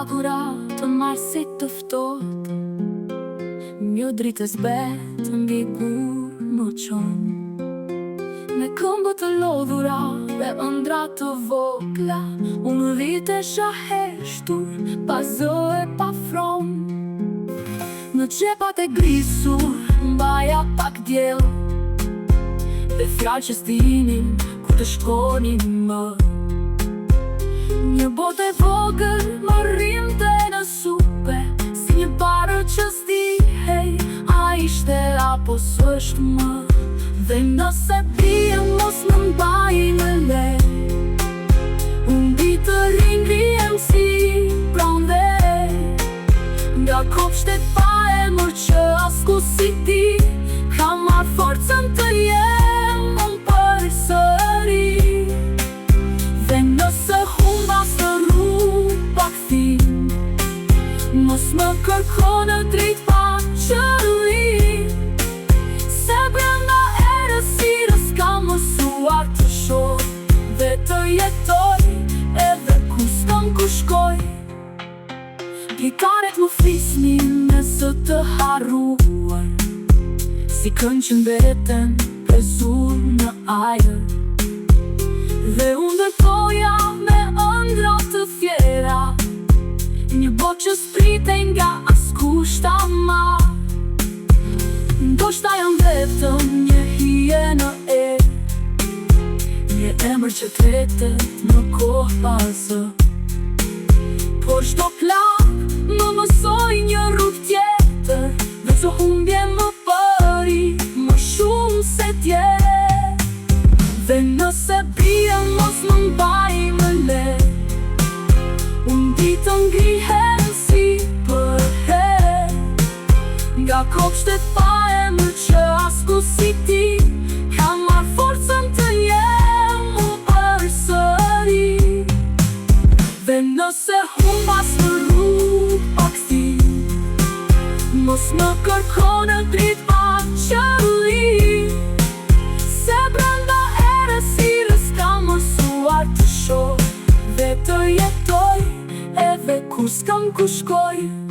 lagura të marsit të ftot, një dritës bet mbi gur më qonë. Me këmbët të lodhura dhe ëndra të vogla, unë rritesha heshtur, pa zë e pa fron. Në qepat e grisur, mbaja pak djel, dhe fjallë që stinin ku të shkonin më. Një botë e vogël më rrinte në supe, si një barë që stihej, a ishte apo s'është më. Dhe nëse pije mos më mbaj në le, unë ditë të ringriem si prande, nga kopshtet pa emër që asku si ti, kam marrë forcën të jem unë për sëri. Dhe nëse humbas të pak thim, mos më kërko në drejt pa qëllim, se brenda errësirës kam mësuar të shoh dhe të jetoj edhe ku s'kam ku shkoj. Gitaret më flisnin me zë të harruar, si këngë që mbeten prezur në ajër, dhe unë ndërtoja me ëndra të fjera, një botë që spritej nga askush ta marr. Ndoshta jam vetëm një hije në erë, një emër që tretet në kohë pa zë, por çdo plak më mësoi një rrugë tjetër, dhe çdo humbje më bëri më shumë se tjerë. Dhe nëse bie mos më mbaj më le, unë ditë të ngrihem si për herë, nga kopshtet pa emër që asku si ti, kam marrë forcën të jem unë për sëri. Dhe nëse humbas në rrugë pak thim, mos më kërko në dritë pa qëllim, se brenda errësirës kam mësuar të shoh dhe të jetoj edhe ku s'kam ku shkoj.